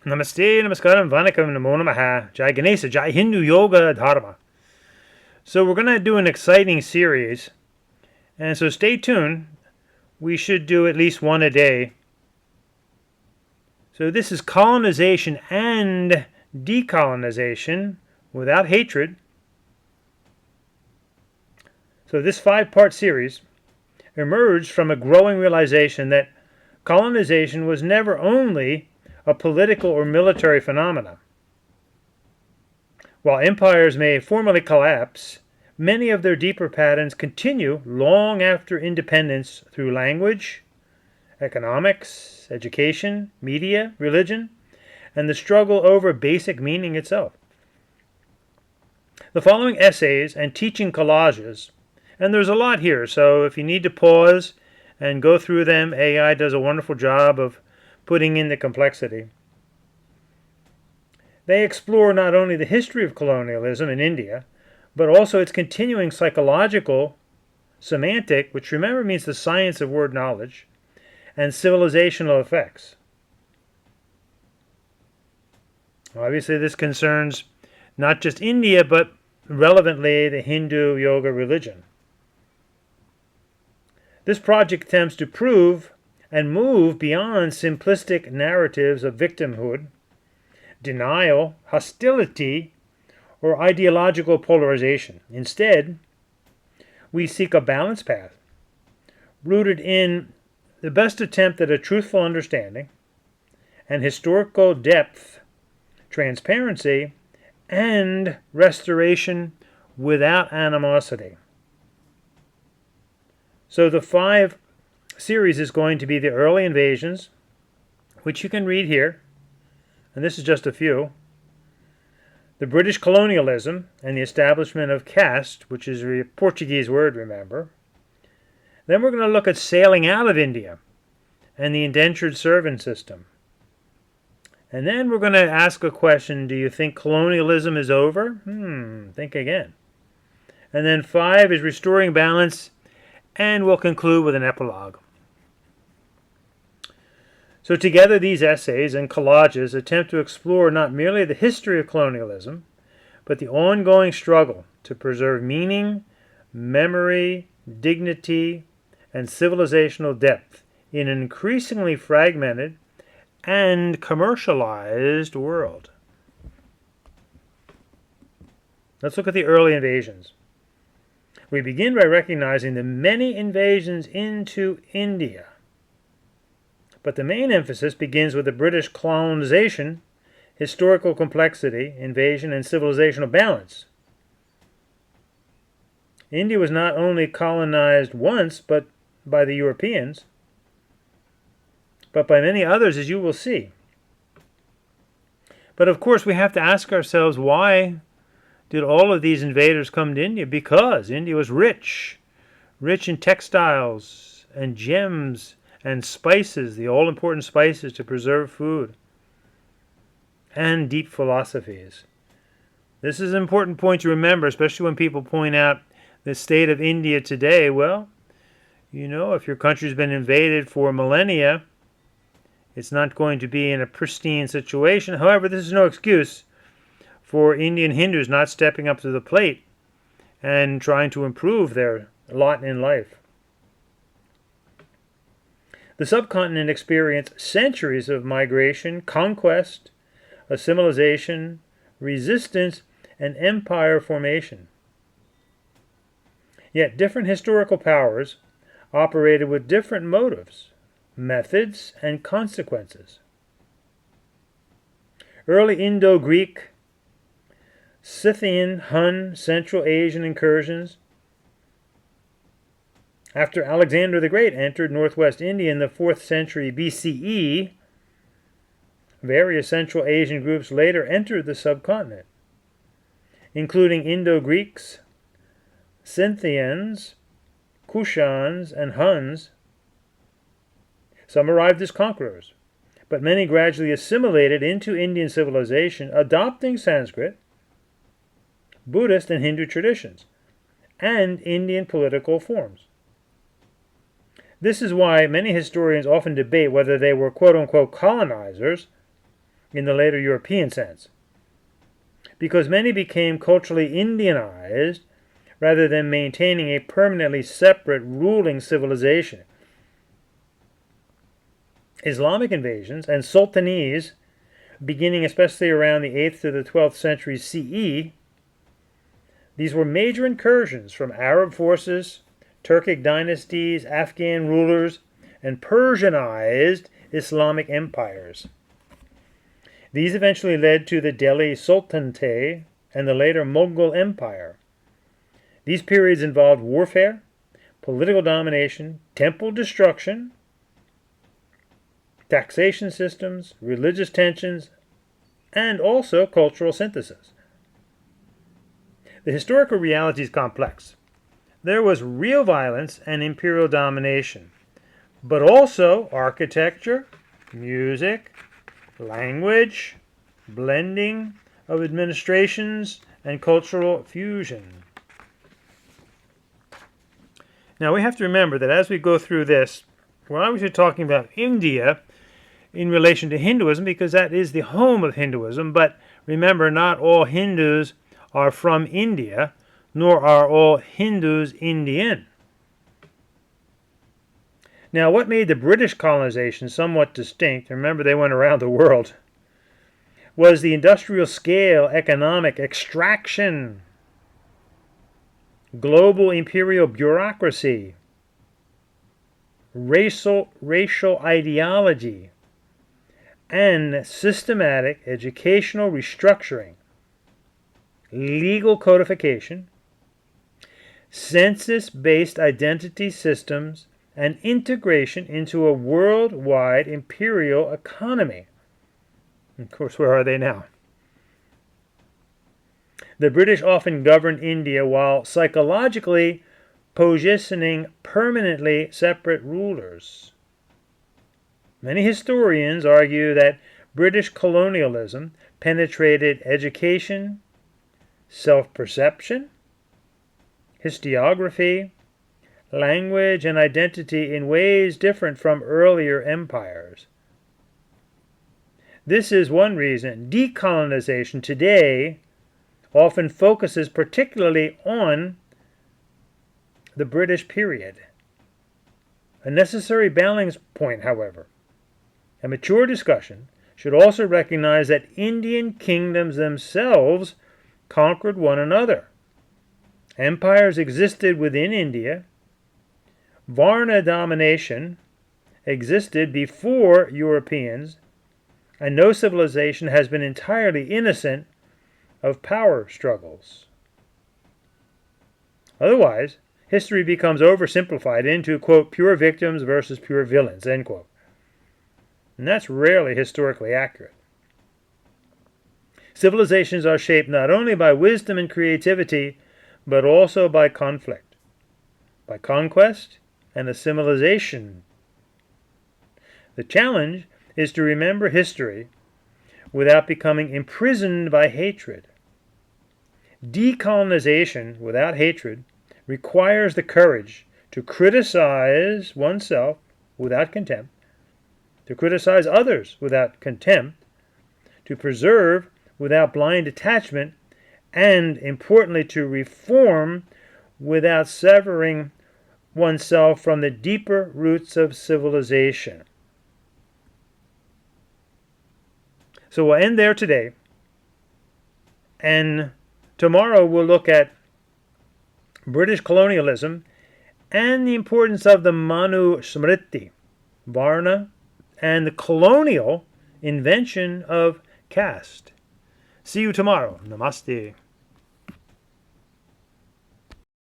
Namaste, namaskaram, vanakkam, namo namaha, Jai Ganesha, Jai Hindu Yoga Dharma. So we're going to do an exciting series, and so stay tuned. We should do at least one a day. So this is colonization and decolonization without hatred. So this 5-part series emerged from a growing realization that colonization was never only a political or military phenomenon. While empires may formally collapse, many of their deeper patterns continue long after independence through language, economics, education, media, religion, and the struggle over basic meaning itself. The following essays and teaching collages, and there's a lot here, so if you need to pause and go through them, AI does a wonderful job of putting in the complexity. They explore not only the history of colonialism in India, but also its continuing psychological, semantic, which remember means the science of word knowledge, and civilizational effects. Obviously, this concerns not just India, but relevantly the Hindu yoga religion. This project attempts to prove and move beyond simplistic narratives of victimhood, denial, hostility, or ideological polarization. Instead, we seek a balanced path rooted in the best attempt at a truthful understanding and historical depth, transparency, and restoration without animosity. So the 5 series is going to be the early invasions, which you can read here, and this is just a few. The British colonialism and the establishment of caste, which is a Portuguese word, remember. Then we're going to look at sailing out of India and the indentured servant system. And then we're going to ask a question, do you think colonialism is over? Think again. And then 5 is restoring balance, and we'll conclude with an epilogue. So together these essays and collages attempt to explore not merely the history of colonialism, but the ongoing struggle to preserve meaning, memory, dignity, and civilizational depth in an increasingly fragmented and commercialized world. Let's look at the early invasions. We begin by recognizing the many invasions into India. But the main emphasis begins with the British colonization, historical complexity, invasion, and civilizational balance. India was not only colonized once, but by the Europeans, but by many others, as you will see. But of course, we have to ask ourselves, why did all of these invaders come to India? Because India was rich in textiles and gems and spices, the all-important spices to preserve food, and deep philosophies. This is an important point to remember, especially when people point out the state of India today. Well, you know, if your country's been invaded for millennia, it's not going to be in a pristine situation. However, this is no excuse for Indian Hindus not stepping up to the plate and trying to improve their lot in life. The subcontinent experienced centuries of migration, conquest, assimilation, resistance, and empire formation. Yet different historical powers operated with different motives, methods, and consequences. Early Indo-Greek, Scythian, Hun, Central Asian incursions. After Alexander the Great entered northwest India in the 4th century BCE, various Central Asian groups later entered the subcontinent, including Indo-Greeks, Scythians, Kushans, and Huns. Some arrived as conquerors, but many gradually assimilated into Indian civilization, adopting Sanskrit, Buddhist and Hindu traditions, and Indian political forms. This is why many historians often debate whether they were quote-unquote colonizers in the later European sense, because many became culturally Indianized rather than maintaining a permanently separate ruling civilization. Islamic invasions and sultanies, beginning especially around the 8th to the 12th century CE, these were major incursions from Arab forces, Turkic dynasties, Afghan rulers, and Persianized Islamic empires. These eventually led to the Delhi Sultanate and the later Mughal Empire. These periods involved warfare, political domination, temple destruction, taxation systems, religious tensions, and also cultural synthesis. The historical reality is complex. There was real violence and imperial domination, but also architecture, music, language, blending of administrations, and cultural fusion. Now we have to remember that as we go through this, we're obviously talking about India in relation to Hinduism because that is the home of Hinduism, but remember, not all Hindus are from India, nor are all Hindus Indian. Now, what made the British colonization somewhat distinct, remember they went around the world, was the industrial scale economic extraction, global imperial bureaucracy, racial ideology, and systematic educational restructuring, legal codification, census-based identity systems, and integration into a worldwide imperial economy. Of course, where are they now? The British often governed India while psychologically positioning permanently separate rulers. Many historians argue that British colonialism penetrated education, self-perception, historiography, language, and identity in ways different from earlier empires. This is one reason decolonization today often focuses particularly on the British period. A necessary balance point, however. A mature discussion should also recognize that Indian kingdoms themselves conquered one another. Empires existed within India. Varna domination existed before Europeans, and no civilization has been entirely innocent of power struggles. Otherwise, history becomes oversimplified into, quote, pure victims versus pure villains, end quote. And that's rarely historically accurate. Civilizations are shaped not only by wisdom and creativity, but also by conflict, by conquest and assimilation. The challenge is to remember history without becoming imprisoned by hatred. Decolonization without hatred requires the courage to criticize oneself without contempt, to criticize others without contempt, to preserve without blind attachment, and, importantly, to reform without severing oneself from the deeper roots of civilization. So we'll end there today, and tomorrow we'll look at British colonialism and the importance of the Manu Smriti, Varna, and the colonial invention of caste. See you tomorrow. Namaste.